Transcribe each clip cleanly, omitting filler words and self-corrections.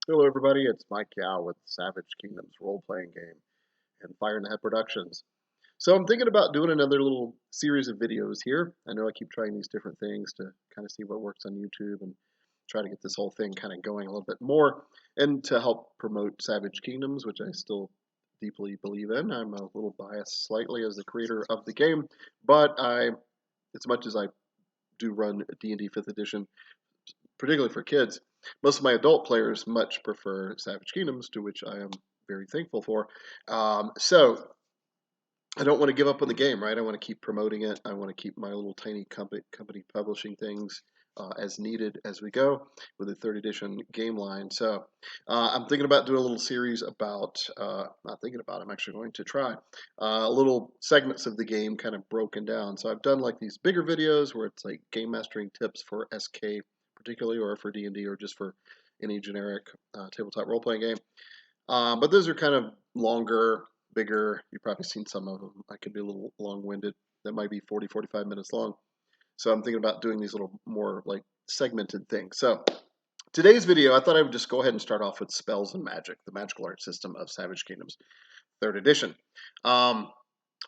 Hello, everybody. It's Mike Yao with Savage Kingdoms role-playing game and Fire in the Head Productions. So I'm thinking about doing another little series of videos here. I know I keep trying these different things to kind of see what works on YouTube and try to get this whole thing kind of going a little bit more and to help promote Savage Kingdoms, which I still deeply believe in. I'm a little biased slightly as the creator of the game, but as much as I do run D&D 5th edition, particularly for kids, most of my adult players much prefer Savage Kingdoms, to which I am very thankful for. So I don't want to give up on the game, right? I want to keep promoting it. I want to keep my little tiny company publishing things as needed as we go with the third edition game line. So I'm thinking about doing a little series about, not thinking about, I'm actually going to try little segments of the game kind of broken down. So I've done like these bigger videos where it's like game mastering tips for SK particularly, or for D&D, or just for any generic tabletop role-playing game. But those are kind of longer, bigger. You've probably seen some of them. I could be a little long-winded. That might be 40, 45 minutes long. So I'm thinking about doing these little more like segmented things. So today's video, I thought I would just go ahead and start off with Spells and Magic, the magical art system of Savage Kingdoms, 3rd edition.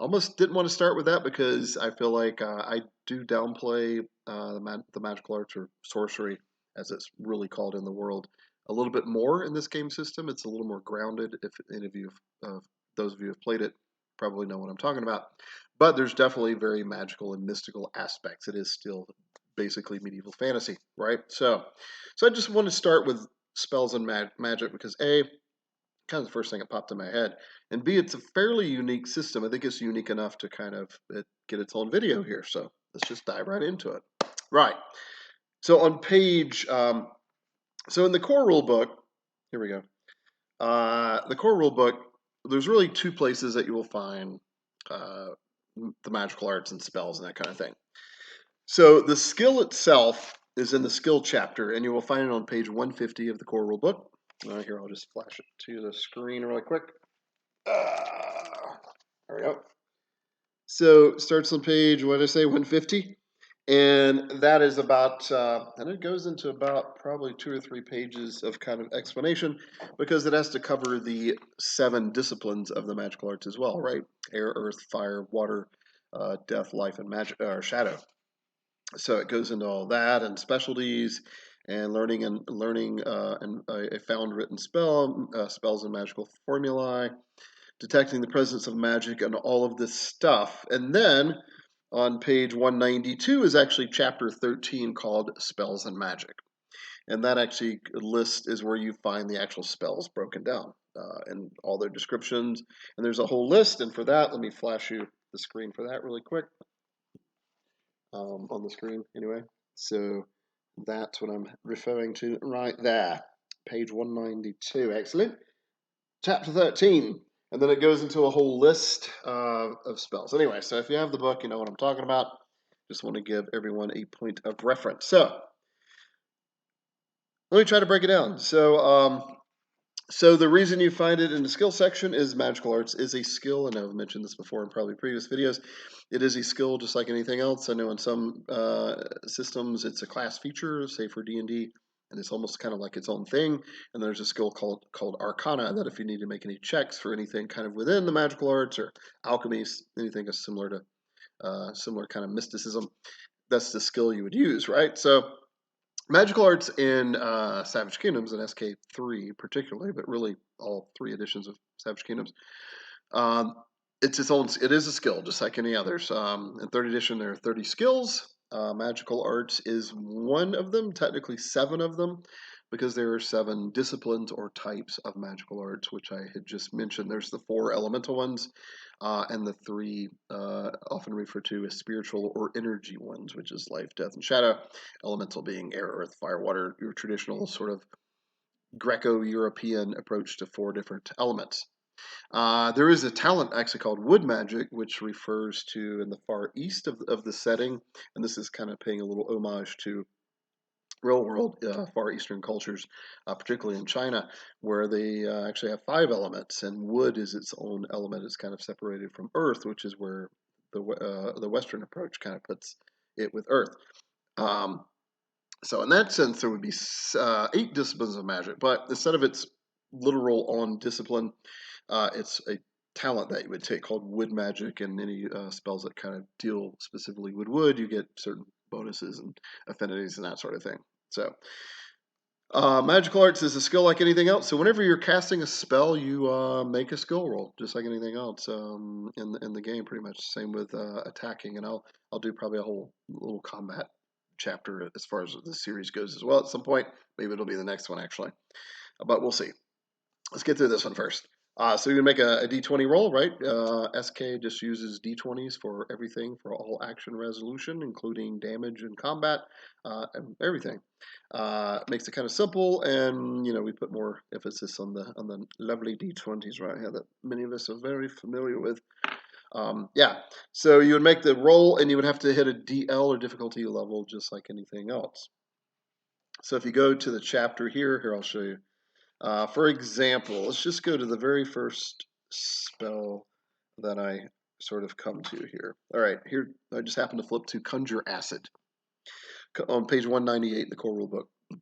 Almost didn't want to start with that because I feel like I do downplay the magical arts, or sorcery, as it's really called in the world, a little bit more in this game system. It's a little more grounded. If any of you, those of you who have played it, probably know what I'm talking about. But there's definitely very magical and mystical aspects. It is still basically medieval fantasy, right? So I just want to start with spells and magic because kind of the first thing that popped in my head, and B, it's a fairly unique system. I think it's unique enough to kind of get its own video here. So let's just dive right into it. Right. So on page, so in the core rule book, here we go. The core rule book, there's really two places that you will find uh, the magical arts and spells and that kind of thing. So the skill itself is in the skill chapter, and you will find it on page 150 of the core rule book. Here, I'll just flash it to the screen really quick. There we go. So it starts on page, what did I say, 150? And that is about, and it goes into about probably 2 or 3 pages of kind of explanation because it has to cover the 7 disciplines of the magical arts as well, right? Air, earth, fire, water, death, life, and magic, or shadow. So it goes into all that and specialties and learning and a found written spell, spells and magical formulae, detecting the presence of magic, and all of this stuff. And then on page 192 is actually chapter 13 called Spells and Magic. And that actually list is where you find the actual spells broken down and all their descriptions. And there's a whole list. And for that, let me flash you the screen for that really quick on the screen anyway. So that's what I'm referring to right there. Page 192. Excellent. Chapter 13. And then it goes into a whole list of spells. Anyway, so if you have the book, you know what I'm talking about. Just want to give everyone a point of reference. So let me try to break it down. So the reason you find it in the skill section is magical arts is a skill, and I've mentioned this before in probably previous videos. It is a skill just like anything else. I know in some systems it's a class feature, say for D&D, and it's almost kind of like its own thing. And there's a skill called Arcana that if you need to make any checks for anything kind of within the magical arts or alchemy, anything is similar to similar kind of mysticism, that's the skill you would use, right? So magical arts in Savage Kingdoms and SK3 particularly, but really all 3 editions of Savage Kingdoms, um, it's its own. It is a skill, just like any others. In 3rd edition, there are 30 skills. Magical arts is one of them. Technically, 7 of them, because there are 7 disciplines or types of magical arts, which I had just mentioned. There's the 4 elemental ones, and the 3 often referred to as spiritual or energy ones, which is life, death, and shadow. Elemental being air, earth, fire, water. Your traditional sort of Greco-European approach to 4 different elements. There is a talent actually called wood magic, which refers to in the far east of the setting, and this is kind of paying a little homage to real world far eastern cultures, particularly in China, where they actually have 5 elements, and wood is its own element. It's kind of separated from earth, which is where the Western approach kind of puts it with earth. Um, So in that sense, there would be 8 disciplines of magic, but instead of its literal on discipline, it's a talent that you would take called wood magic, and any spells that kind of deal specifically with wood, you get certain bonuses and affinities and that sort of thing. So magical arts is a skill like anything else. So whenever you're casting a spell, you make a skill roll, just like anything else in the game. Pretty much same with attacking, and I'll do probably a whole little combat chapter as far as the series goes as well at some point. Maybe it'll be the next one actually, but we'll see. Let's get through this one first. So you can make a d20 roll, right? SK just uses d20s for everything, for all action resolution, including damage and combat, and everything. Makes it kind of simple, and we put more emphasis on the lovely d20s right here that many of us are very familiar with. Yeah, so you would make the roll, and you would have to hit a DL or difficulty level, just like anything else. So if you go to the chapter here I'll show you. For example, let's just go to the very first spell that I sort of come to here. All right, here I just happen to flip to Conjure Acid on page 198 in the core rulebook.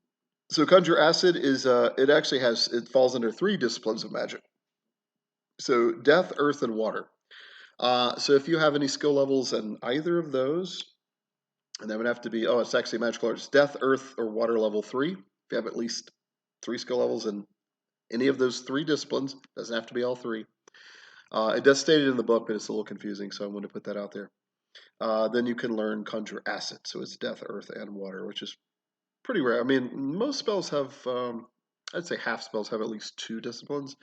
So Conjure Acid is it falls under 3 disciplines of magic. So Death, Earth, and Water. So if you have any skill levels in either of those, and that would have to be it's actually magical arts, Death, Earth, or Water level 3. If you have at least 3 skill levels in any of those 3 disciplines, doesn't have to be all 3. It does state it in the book, but it's a little confusing, so I'm going to put that out there. Then you can learn Conjure Acid, so it's Death, Earth, and Water, which is pretty rare. I mean, most spells have, I'd say half spells have at least 2 disciplines.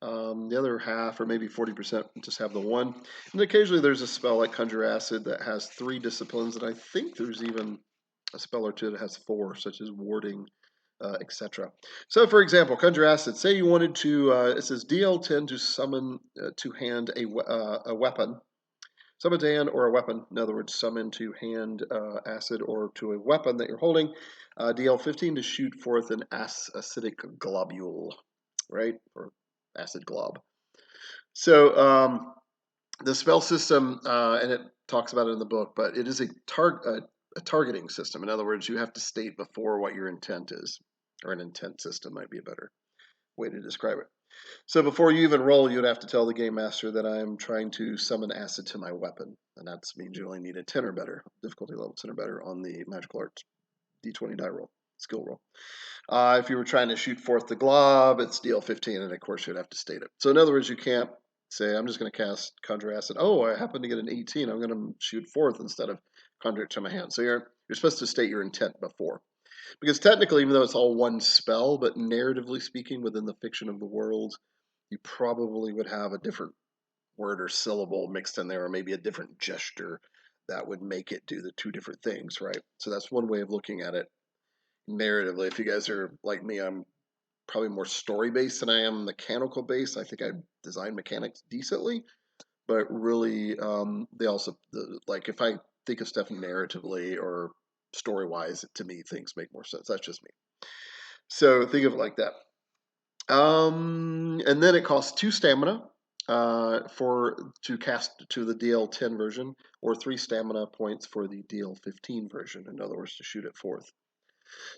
The other half, or maybe 40%, just have the 1. And occasionally there's a spell like Conjure Acid that has 3 disciplines, and I think there's even a spell or 2 that has 4, such as Warding, etc. So, for example, Conjure Acid. Say you wanted to, it says DL10 to summon to hand a weapon. Summon to hand or a weapon. In other words, summon to hand acid or to a weapon that you're holding. DL15 to shoot forth an acidic globule, right? Or acid glob. So the spell system, and it talks about it in the book, but it is a targeting system. In other words, you have to state before what your intent is, or an intent system might be a better way to describe it. So before you even roll, you'd have to tell the game master that I'm trying to summon acid to my weapon, and that means you only need a 10 or better, difficulty level 10 or better on the magical arts d20 die roll, skill roll. If you were trying to shoot forth the glob, it's DL15, and of course you'd have to state it. So in other words, you can't say, I'm just going to cast Conjure Acid. Oh, I happen to get an 18. I'm going to shoot forth instead of conjure it to my hand. So you're supposed to state your intent before. Because technically, even though it's all one spell, but narratively speaking, within the fiction of the world, you probably would have a different word or syllable mixed in there, or maybe a different gesture that would make it do the 2 different things, right? So that's one way of looking at it narratively. If you guys are like me, I'm probably more story based than I am mechanical based. I think I design mechanics decently, but really, they also like if I think of stuff narratively or story wise, to me things make more sense. That's just me. So think of it like that. And then it costs 2 stamina to cast to the DL10 version, or 3 stamina points for the DL15 version. In other words, to shoot it forth.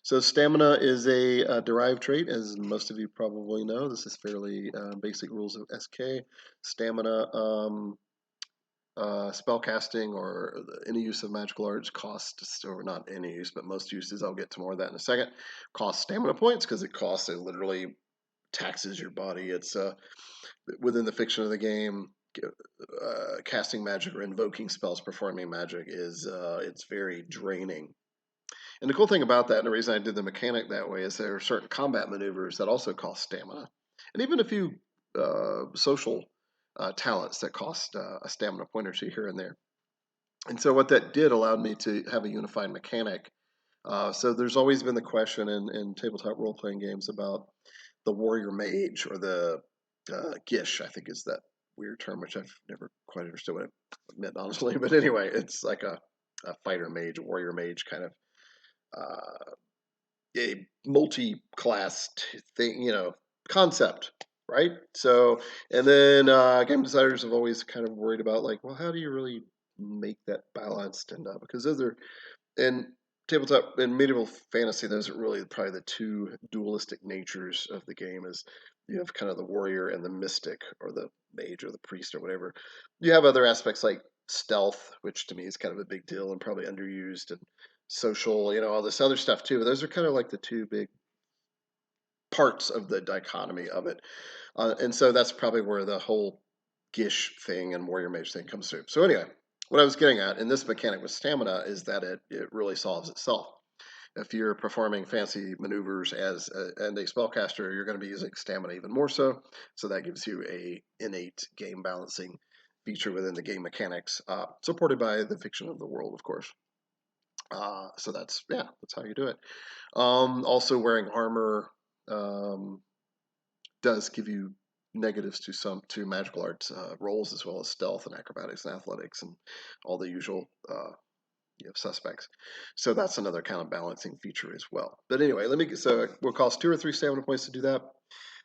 So stamina is a derived trait, as most of you probably know. This is fairly basic rules of SK. Stamina, spellcasting, or any use of magical arts costs, or not any use, but most uses, I'll get to more of that in a second, cost stamina points, because it literally taxes your body. It's within the fiction of the game, casting magic or invoking spells, performing magic is it's very draining. And the cool thing about that, and the reason I did the mechanic that way, is there are certain combat maneuvers that also cost stamina, and even a few social talents that cost a stamina point or 2 here and there. And so what that did allowed me to have a unified mechanic. So there's always been the question in tabletop role-playing games about the warrior mage, or the gish, I think is that weird term, which I've never quite understood what it meant, honestly. But anyway, it's like a fighter mage, a warrior mage kind of a multi-class thing, concept, right? So, and then game designers have always kind of worried about, like, well, how do you really make that balanced? And because those are, and tabletop and medieval fantasy, those are really probably the two dualistic natures of the game. Is you have kind of the warrior and the mystic, or the mage or the priest or whatever. You have other aspects like stealth, which to me is kind of a big deal and probably underused, and social, all this other stuff too. But those are kind of like the two big parts of the dichotomy of it. And so that's probably where the whole Gish thing and Warrior Mage thing comes through. So anyway, what I was getting at in this mechanic with stamina is that it really solves itself. If you're performing fancy maneuvers as and a spellcaster, you're going to be using stamina even more so. So that gives you a innate game balancing feature within the game mechanics, supported by the fiction of the world, of course. So that's how you do it. Also, wearing armor does give you negatives to magical arts rolls, as well as stealth and acrobatics and athletics and all the usual suspects. So that's another kind of balancing feature as well. But anyway, so it will cost 2 or 3 stamina points to do that.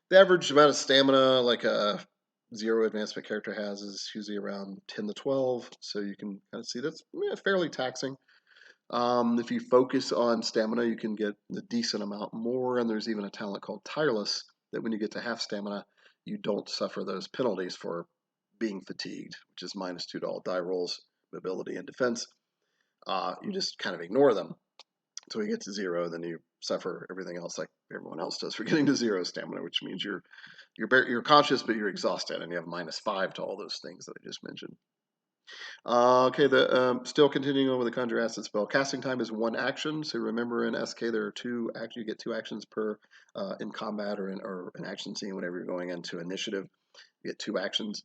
The average amount of stamina like a zero advancement character has is usually around 10 to 12. So you can kind of see that's fairly taxing. If you focus on stamina, you can get a decent amount more, and there's even a talent called Tireless that when you get to half stamina, you don't suffer those penalties for being fatigued, which is -2 to all die rolls, mobility, and defense. You just kind of ignore them until you get to 0, then you suffer everything else like everyone else does for getting to 0 stamina, which means you're conscious, but you're exhausted, and you have -5 to all those things that I just mentioned. Okay, still continuing on with the Conjure Acid spell. Casting time is 1 action. So remember, in SK there are 2 you get 2 actions per in combat or in an action scene. Whenever you're going into initiative, you get 2 actions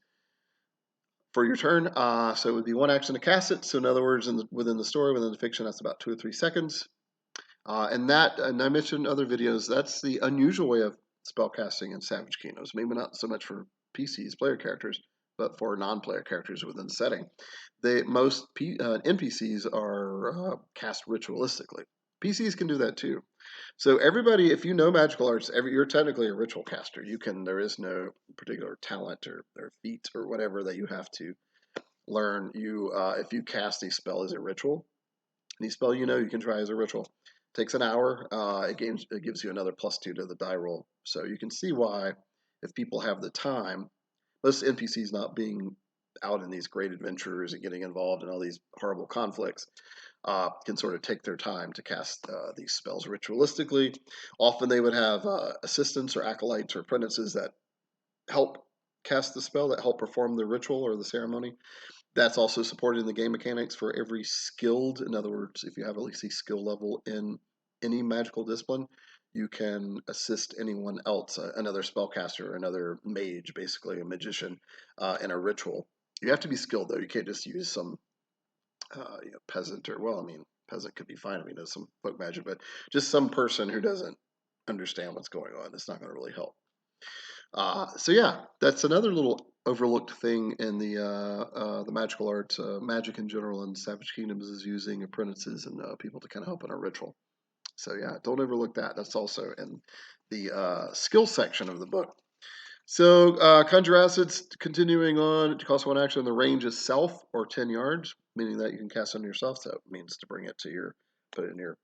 for your turn. So it would be 1 action to cast it. So in other words, within the story, within the fiction, that's about 2 or 3 seconds. And I mentioned in other videos, that's the unusual way of spell casting in Savage Kingdoms. Maybe not so much for PCs, player characters, but for non-player characters within the setting. Most NPCs are cast ritualistically. PCs can do that too. So everybody, if you know magical arts, you're technically a ritual caster. There is no particular talent or feat or whatever that you have to learn. If you cast a spell as a ritual, any spell you can try as a ritual. Takes an hour. It gives you another +2 to the die roll. So you can see why, if people have the time, most NPCs not being out in these great adventures and getting involved in all these horrible conflicts, can sort of take their time to cast these spells ritualistically. Often they would have assistants or acolytes or apprentices that help cast the spell, that help perform the ritual or the ceremony. That's also supported in the game mechanics for every skilled. In other words, if you have at least a skill level in any magical discipline, you can assist anyone else, another spellcaster, another mage, basically a magician, in a ritual. You have to be skilled though. You can't just use some peasant peasant could be fine if he knows some folk magic, but just some person who doesn't understand what's going on. It's not going to really help. So yeah, that's another little overlooked thing in the magical arts. Magic in general in Savage Kingdoms is using apprentices and people to kind of help in a ritual. So yeah, don't overlook that. That's also in the skill section of the book. So Conjure Acid's continuing on. It costs 1 action. The range is self or 10 yards, meaning that you can cast on yourself. So it means to bring it to put it in your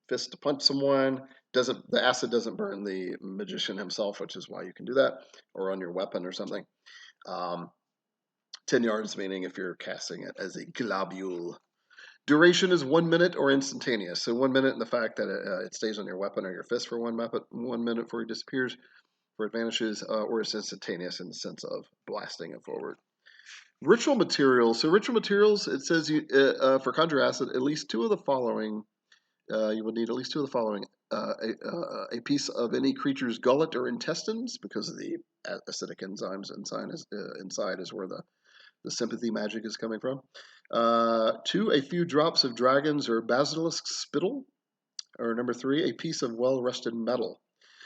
fist to punch someone. The acid doesn't burn the magician himself, which is why you can do that, or on your weapon or something. 10 yards meaning if you're casting it as a globule. Duration is 1 minute or instantaneous. So 1 minute in the fact that it stays on your weapon or your fist for 1 minute before it disappears, where it vanishes, or it's instantaneous in the sense of blasting it forward. Ritual materials. So ritual materials, it says for Conjure Acid, at least 2 of the following. You will need at least 2 of the following. A piece of any creature's gullet or intestines, because of the acidic enzymes inside is where the sympathy magic is coming from. 2, a few drops of dragon's or basilisk spittle. Or number 3, a piece of well-rusted metal.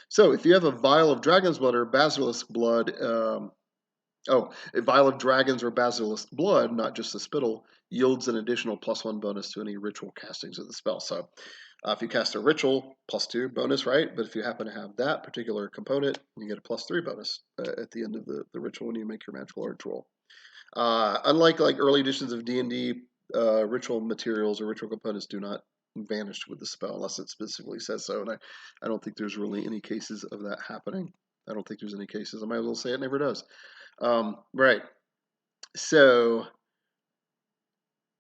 So if you have a vial of dragon's blood or basilisk blood, a vial of dragon's or basilisk blood, not just the spittle, yields an additional +1 bonus to any ritual castings of the spell. So if you cast a ritual, +2 bonus, right? But if you happen to have that particular component, you get a +3 bonus at the end of the ritual when you make your magical arts roll. Unlike early editions of D&D, ritual materials or ritual components do not vanished with the spell, unless it specifically says so. And I don't think there's really any cases of that happening. I don't think there's any cases. I might as well say it never does. Right. So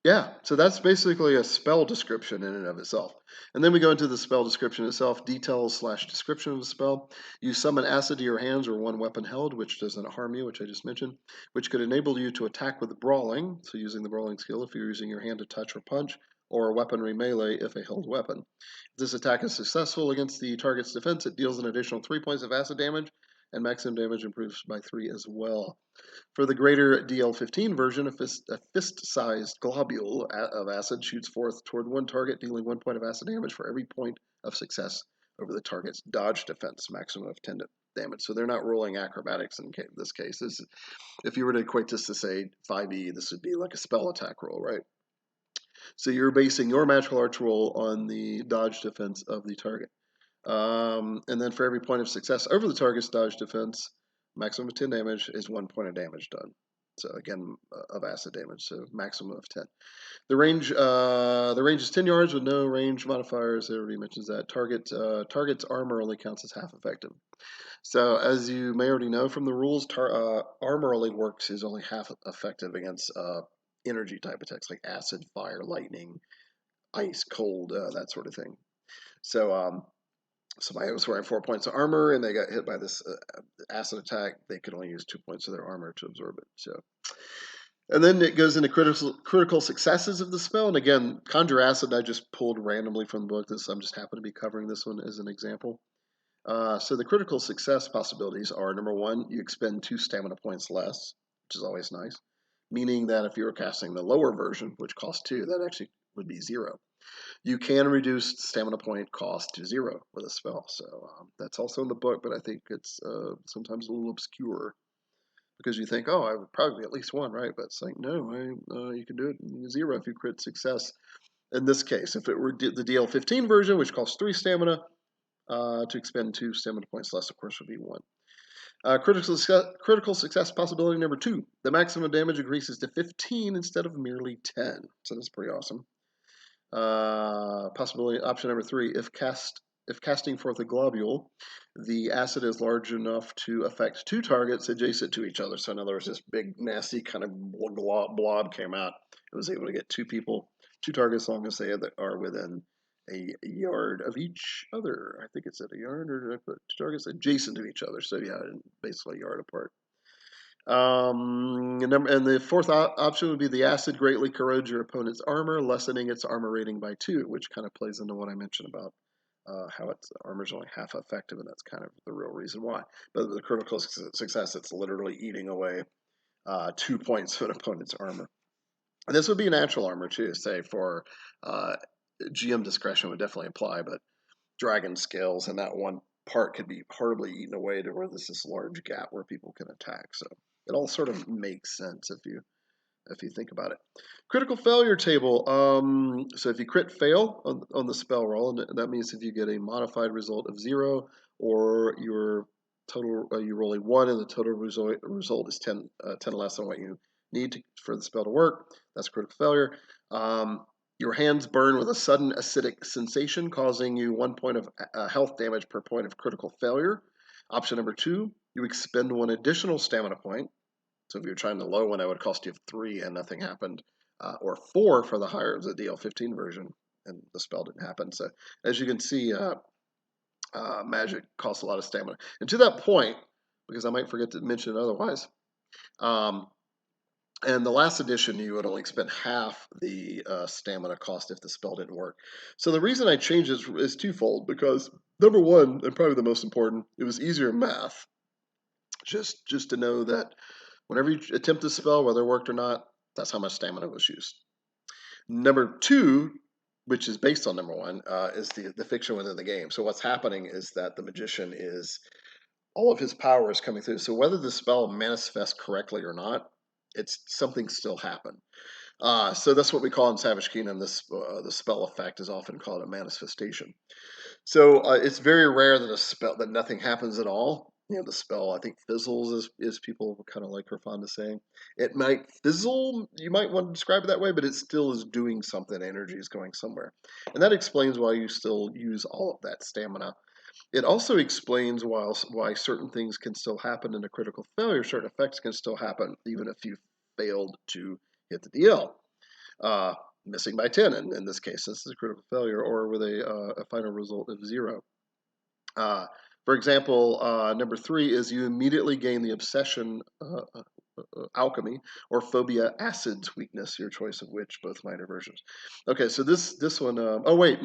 yeah, so that's basically a spell description in and of itself. And then we go into the spell description itself, details/description of the spell. You summon acid to your hands or one weapon held, which doesn't harm you, which I just mentioned, which could enable you to attack with brawling, so using the brawling skill if you're using your hand to touch or punch, or weaponry melee if a held weapon. If this attack is successful against the target's defense, it deals an additional 3 points of acid damage, and maximum damage improves by 3 as well. For the greater DL15 version, a fist-sized globule of acid shoots forth toward one target, dealing 1 point of acid damage for every point of success over the target's dodge defense, maximum of 10 damage. So they're not rolling acrobatics in this case. If you were to equate this to, say, 5e, this would be like a spell attack roll, right? So you're basing your magical arts roll on the dodge defense of the target. And then for every point of success over the target's dodge defense, maximum of 10 damage is 1 point of damage done. So again, of acid damage, so maximum of 10. The range is 10 yards with no range modifiers. Everybody mentions that. Target's armor only counts as half effective. So as you may already know from the rules, armor only works is only half effective against energy type attacks like acid, fire, lightning, ice, cold, that sort of thing. So somebody was wearing 4 points of armor and they got hit by this acid attack, they could only use 2 points of their armor to absorb it. So, and then it goes into critical successes of the spell. And again, Conjure Acid I just pulled randomly from the book. I'm just happen to be covering this one as an example. So the critical success possibilities are, number one, you expend 2 stamina points less, which is always nice. Meaning that if you were casting the lower version, which costs 2, that actually would be 0. You can reduce stamina point cost to 0 with a spell. So that's also in the book, but I think it's sometimes a little obscure because you think, oh, I would probably be at least 1, right? But it's like, no, you can do it in 0 if you crit success. In this case, if it were the DL15 version, which costs 3 stamina, to expend 2 stamina points less, of course, would be 1. Critical success possibility number 2. The maximum damage increases to 15 instead of merely 10. So that's pretty awesome. Possibility option number 3. If casting forth a globule, the acid is large enough to affect 2 targets adjacent to each other. So in other words, this big, nasty kind of blob came out. It was able to get 2 targets, as long as they are within a yard of each other. I think it's at a yard, or did I put 2 targets adjacent to each other? So yeah, basically a yard apart. And the fourth option would be the acid greatly corrodes your opponent's armor, lessening its armor rating by 2, which kind of plays into what I mentioned about how its armor is only half effective, and that's kind of the real reason why. But the critical success, it's literally eating away 2 points of an opponent's armor. And this would be natural armor too, say for GM discretion would definitely apply, but dragon scales and that one part could be horribly eaten away to where there's this large gap where people can attack. So it all sort of makes sense if you think about it. Critical failure table. So if you crit fail on the spell roll, and that means if you get a modified result of 0, or your total you roll a 1 and the total result is 10 less than what you need for the spell to work, that's critical failure. Your hands burn with a sudden acidic sensation, causing you 1 point of health damage per point of critical failure. Option number 2, you expend 1 additional stamina point. So if you're trying the low one, it would cost you 3 and nothing happened, or 4 for the higher, the DL15 version, and the spell didn't happen. So as you can see, magic costs a lot of stamina. And to that point, because I might forget to mention it otherwise, and the last edition, you would only spend half the stamina cost if the spell didn't work. So the reason I changed this is twofold, because number one, and probably the most important, it was easier math. Just to know that whenever you attempt a spell, whether it worked or not, that's how much stamina was used. Number 2, which is based on number 1, is the fiction within the game. So what's happening is that the magician is, all of his power is coming through. So whether the spell manifests correctly or not, it's something still happened. So that's what we call in Savage Kingdom, the spell effect is often called a manifestation. So it's very rare that that nothing happens at all. the spell, I think, fizzles, is people kind of like are fond of saying. It might fizzle, you might want to describe it that way, but it still is doing something. Energy is going somewhere. And that explains why you still use all of that stamina. It also explains why certain things can still happen in a critical failure, certain effects can still happen even if you failed to hit the DL. Missing by 10 in this case, this is a critical failure, or with a final result of 0. For example, number 3 is you immediately gain the obsession alchemy or phobia acids weakness, your choice of which, both minor versions. Okay, so this one, oh wait,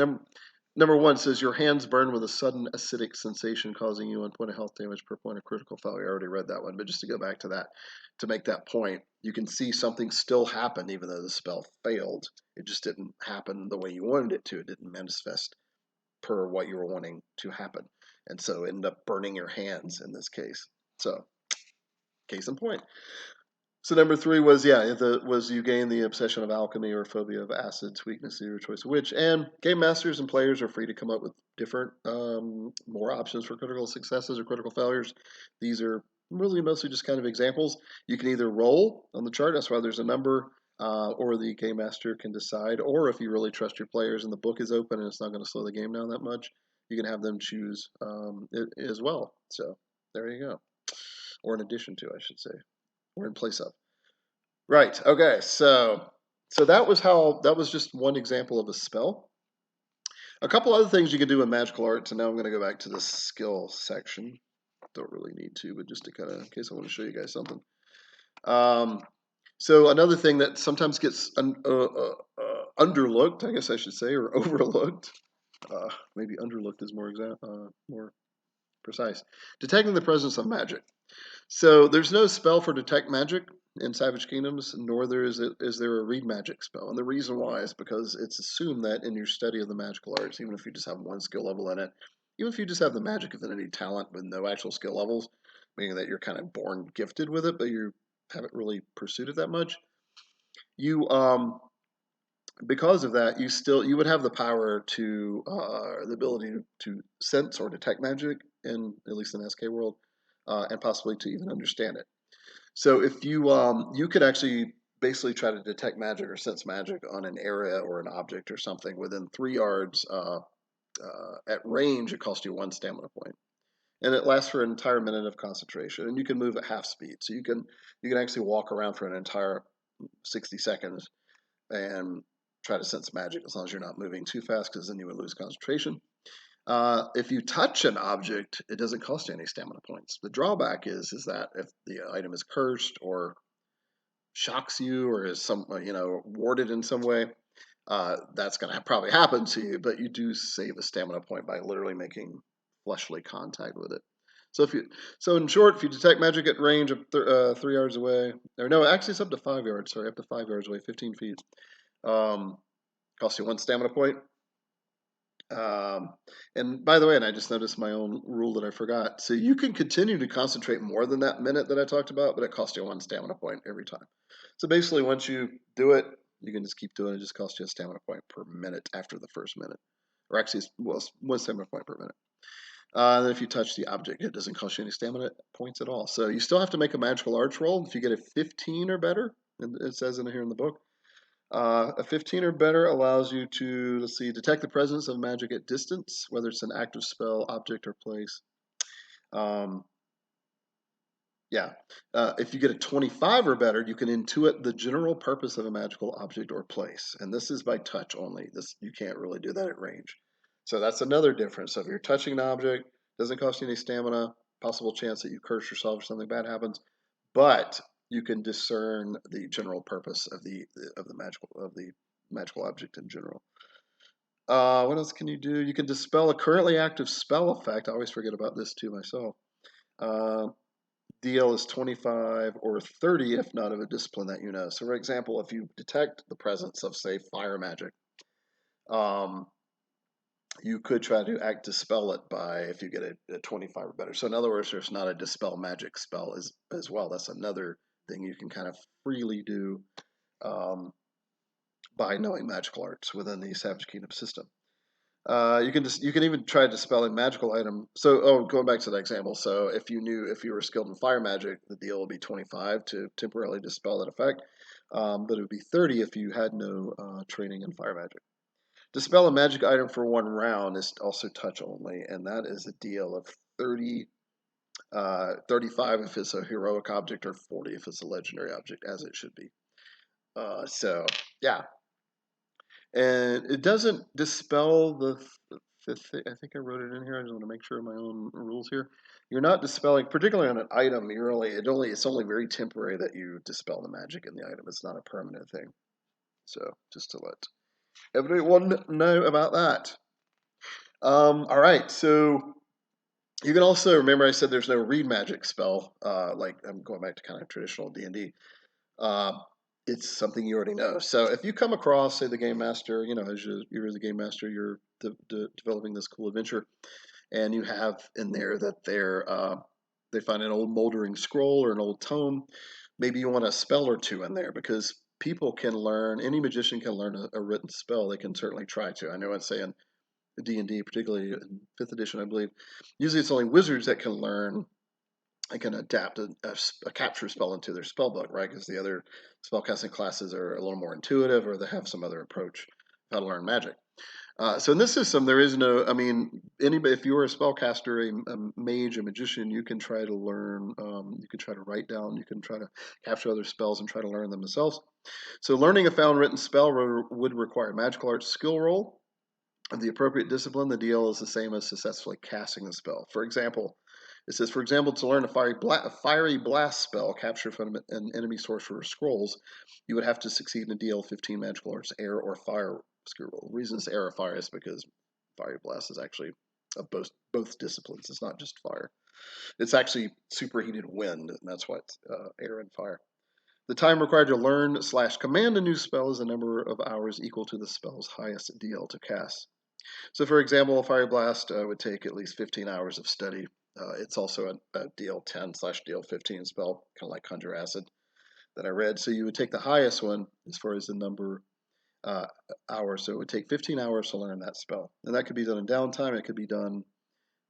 number 1 says your hands burn with a sudden acidic sensation causing you 1 point of health damage per point of critical failure. I already read that one, but just to go back to that, to make that point, you can see something still happened even though the spell failed. It just didn't happen the way you wanted it to. It didn't manifest per what you were wanting to happen. And so it ended up burning your hands in this case. So, case in point. So number 3 was, was you gain the obsession of alchemy or phobia of acids, weakness of your choice of which. And game masters and players are free to come up with different, more options for critical successes or critical failures. These are really mostly just kind of examples. You can either roll on the chart, that's why there's a number, or the game master can decide. Or if you really trust your players and the book is open and it's not going to slow the game down that much, you can have them choose it as well. So there you go. Or in addition to, I should say. Or in place of. Right. Okay. So that was just one example of a spell. A couple other things you can do in magical arts, and now I'm going to go back to the skill section. Don't really need to, but just to kind of, in case I want to show you guys something. So another thing that sometimes gets underlooked, I guess I should say, or overlooked. Maybe underlooked is more precise. Detecting the presence of magic. So there's no spell for detect magic in Savage Kingdoms, nor is there a read magic spell. And the reason why is because it's assumed that in your study of the magical arts, even if you just have 1 skill level in it, even if you just have the magic affinity talent with no actual skill levels, meaning that you're kind of born gifted with it, but you haven't really pursued it that much, you because of that, you would have the power to the ability to sense or detect magic in at least in SK world, and possibly to even understand it. So if you could actually basically try to detect magic or sense magic on an area or an object or something within 3 yards at range, it costs you 1 stamina point, and it lasts for an entire minute of concentration. And you can move at half speed, so you can actually walk around for an entire 60 seconds and try to sense magic as long as you're not moving too fast, because then you would lose concentration. If you touch an object, it doesn't cost you any stamina points. The drawback is that if the item is cursed or shocks you or is warded in some way, that's going to probably happen to you. But you do save a stamina point by literally making fleshly contact with it. So in short, if you detect magic at range of 3 yards away, or no, actually it's up to 5 yards. Sorry, up to 5 yards away, 15 feet. Costs you 1 stamina point. And by the way, and I just noticed my own rule that I forgot. So you can continue to concentrate more than that minute that I talked about, but it costs you 1 stamina point every time. So basically, once you do it, you can just keep doing it. It just costs you a stamina point per minute after the first minute. Or actually, well, 1 stamina point per minute. And then if you touch the object, it doesn't cost you any stamina points at all. So you still have to make a magical arts roll. If you get a 15 or better, and it says in here in the book, a 15 or better allows you to, let's see, detect the presence of magic at distance, whether it's an active spell, object, or place. If you get a 25 or better, you can intuit the general purpose of a magical object or place. And this is by touch only. You can't really do that at range. So that's another difference. So if you're touching an object, doesn't cost you any stamina, possible chance that you curse yourself or something bad happens, but you can discern the general purpose of the magical object in general. What else can you do? You can dispel a currently active spell effect. I always forget about this too myself. DL is 25 or 30 if not of a discipline that you know. So for example, if you detect the presence of, say, fire magic, you could try to dispel it by, if you get a 25 or better. So in other words, there's not a dispel magic spell as well. That's another thing you can kind of freely do by knowing magical arts within the Savage Kingdom system. You can even try dispelling magical item. So going back to that example, so if you were skilled in fire magic, the deal would be 25 to temporarily dispel that effect, but it would be 30 if you had no training in fire magic. Dispel a magic item for 1 round is also touch only, and that is a deal of 30, 35 if it's a heroic object, or 40 if it's a legendary object, as it should be. So yeah, and it doesn't dispel the fifth thing. I think I wrote it in here. I just want to make sure of my own rules here. You're not dispelling, particularly on an item. It's only very temporary that you dispel the magic in the item. It's not a permanent thing. So just to let everyone know about that. All right, so you can also remember I said there's no read magic spell. Like I'm going back to kind of traditional D&D. Uh, it's something you already know. So if you come across, say, the game master, as you're the game master, you're developing this cool adventure, and you have in there that they find an old moldering scroll or an old tome. Maybe you want a spell or two in there, because people can learn. Any magician can learn a written spell. They can certainly try to. I know I'd say in D&D, particularly in 5th edition, I believe. Usually, it's only wizards that can learn and can adapt a capture spell into their spell book, right? Because the other spellcasting classes are a little more intuitive, or they have some other approach how to learn magic. So in this system, there is no. I mean, anybody, if you are a spellcaster, a mage, a magician, you can try to learn. You can try to write down. You can try to capture other spells and try to learn them themselves. So learning a found written spell would require a magical arts skill roll. Of the appropriate discipline, the deal is the same as successfully casting the spell. For example, it says, for example, to learn a fiery blast spell captured from an enemy sorcerer scrolls, you would have to succeed in a deal 15 magical arts air or fire skill roll. The reason it's air or fire is because fiery blast is actually of both disciplines. It's not just fire. It's actually superheated wind, and that's why it's air and fire. The time required to learn / command a new spell is the number of hours equal to the spell's highest deal to cast. So, for example, a Fire Blast would take at least 15 hours of study. It's also a DL 10 / DL 15 spell, kind of like Conjure Acid that I read. So you would take the highest one as far as the number hours. So it would take 15 hours to learn that spell, and that could be done in downtime. It could be done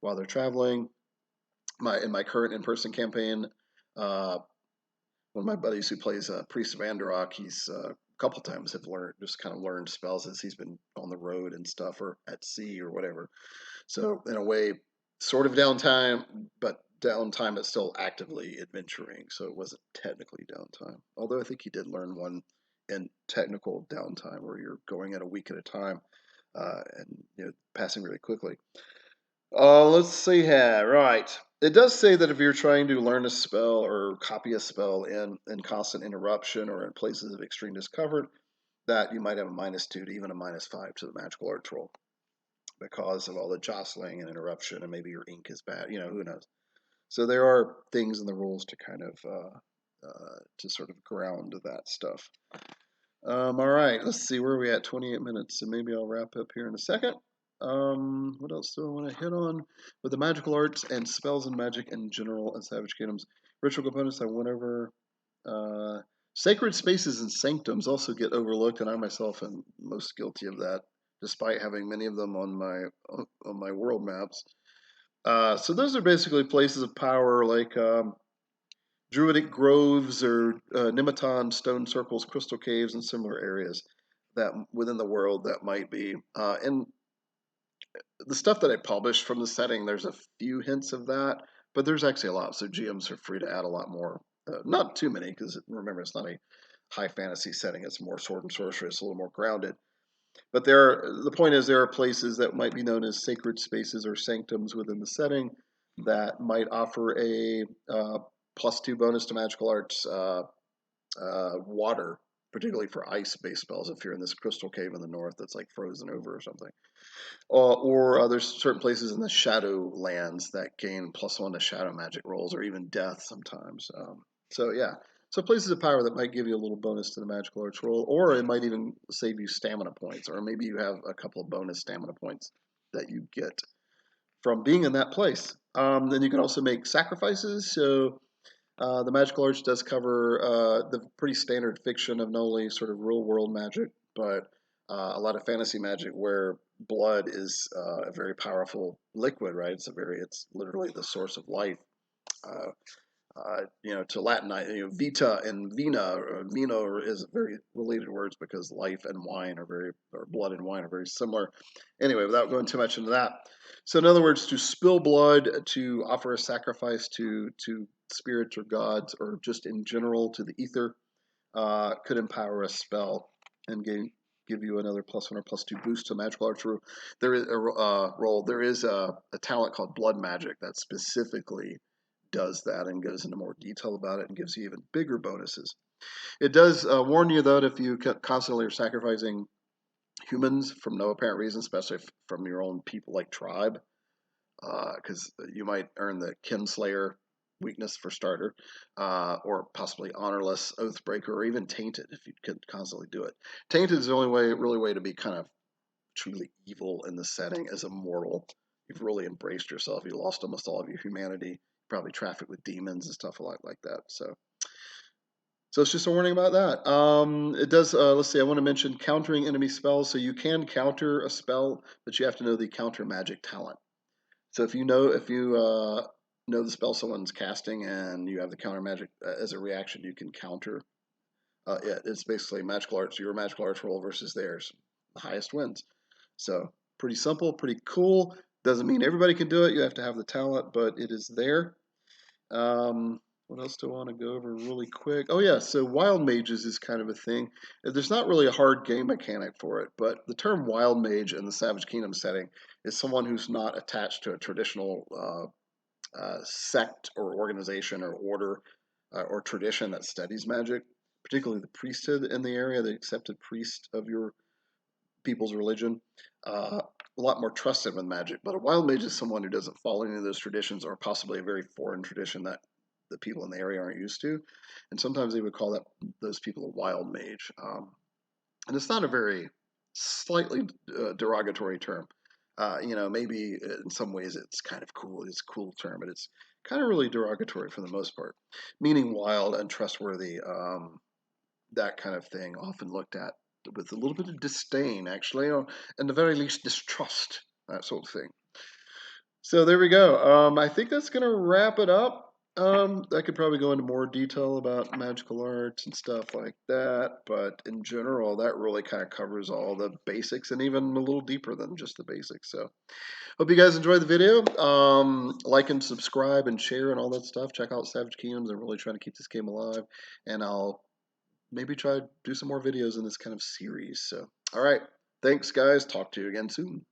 while they're traveling. In my current in-person campaign, uh, one of my buddies who plays Priest of Androck, he's a couple times have learned spells as he's been on the road and stuff, or at sea or whatever. So in a way, sort of downtime, but downtime is still actively adventuring. So it wasn't technically downtime. Although I think he did learn one in technical downtime, where you're going at a week at a time, and passing really quickly. Let's see here. Right. It does say that if you're trying to learn a spell or copy a spell in constant interruption or in places of extreme discomfort, that you might have a -2 to even a -5 to the magical arts roll, because of all the jostling and interruption, and maybe your ink is bad. Who knows? So there are things in the rules to kind of to sort of ground that stuff. All right, let's see, where are we at? 28 minutes, so maybe I'll wrap up here in a second. What else do I want to hit on with the magical arts and spells and magic in general and Savage Kingdoms? Ritual components I went over. Sacred spaces and sanctums also get overlooked, and I myself am most guilty of that, despite having many of them on my world maps. So those are basically places of power, like druidic groves or Nematon stone circles, crystal caves, and similar areas that within the world that might be. And the stuff that I published from the setting, there's a few hints of that, but there's actually a lot. So GMs are free to add a lot more. Not too many, because remember, it's not a high fantasy setting. It's more sword and sorcery. It's a little more grounded. But the point is, there are places that might be known as sacred spaces or sanctums within the setting that might offer a +2 bonus to magical arts water, particularly for ice-based spells. If you're in this crystal cave in the north that's like frozen over or something, or there's certain places in the shadow lands that gain +1 to shadow magic rolls, or even death sometimes. So yeah, so places of power that might give you a little bonus to the magical arts roll, or it might even save you stamina points, or maybe you have a couple of bonus stamina points that you get from being in that place. Then you can also make sacrifices. So the magical arts does cover the pretty standard fiction of not only sort of real world magic, but a lot of fantasy magic where blood is a very powerful liquid, right? It's literally the source of life. Uh, to Latin, vita and vina, vino is very related words because life and wine or blood and wine are very similar. Anyway, without going too much into that. So, in other words, to spill blood, to offer a sacrifice to spirits or gods, or just in general to the ether, could empower a spell and give you another +1 or +2 boost to magical arts roll. There is a talent called blood magic that specifically does that and goes into more detail about it and gives you even bigger bonuses. It does warn you though, if you constantly are sacrificing humans from no apparent reason, especially from your own people like tribe, because you might earn the kinslayer weakness for starter, or possibly honorless, oathbreaker, or even tainted if you could constantly do it. Tainted is the only way to be kind of truly evil in the setting as a mortal. You've really embraced yourself. You lost almost all of your humanity. You probably traffic with demons and stuff like that. So it's just a warning about that. It does. Let's see. I want to mention countering enemy spells. So you can counter a spell, but you have to know the counter magic talent. So if you know the spell someone's casting and you have the counter magic as a reaction, you can counter. It's basically magical arts. Your magical arts roll versus theirs. The highest wins. So pretty simple, pretty cool. Doesn't mean everybody can do it. You have to have the talent, but it is there. What else do I want to go over really quick? Oh yeah, so wild mages is kind of a thing. There's not really a hard game mechanic for it, but the term wild mage in the Savage Kingdom setting is someone who's not attached to a traditional sect or organization or order or tradition that studies magic, particularly the priesthood in the area, the accepted priest of your people's religion, a lot more trusted with magic. But a wild mage is someone who doesn't follow any of those traditions, or possibly a very foreign tradition that the people in the area aren't used to. And sometimes they would call those people a wild mage. And it's not a very slightly derogatory term. Maybe in some ways it's kind of cool. It's a cool term, but it's kind of really derogatory for the most part, meaning wild, untrustworthy, that kind of thing, often looked at with a little bit of disdain, actually, or in the very least distrust, that sort of thing. So there we go. I think that's going to wrap it up. I could probably go into more detail about magical arts and stuff like that, but in general, that really kind of covers all the basics and even a little deeper than just the basics. So hope you guys enjoyed the video. Like and subscribe and share and all that stuff. Check out Savage Kingdoms. I'm really trying to keep this game alive, and I'll maybe try to do some more videos in this kind of series. So, all right. Thanks, guys. Talk to you again soon.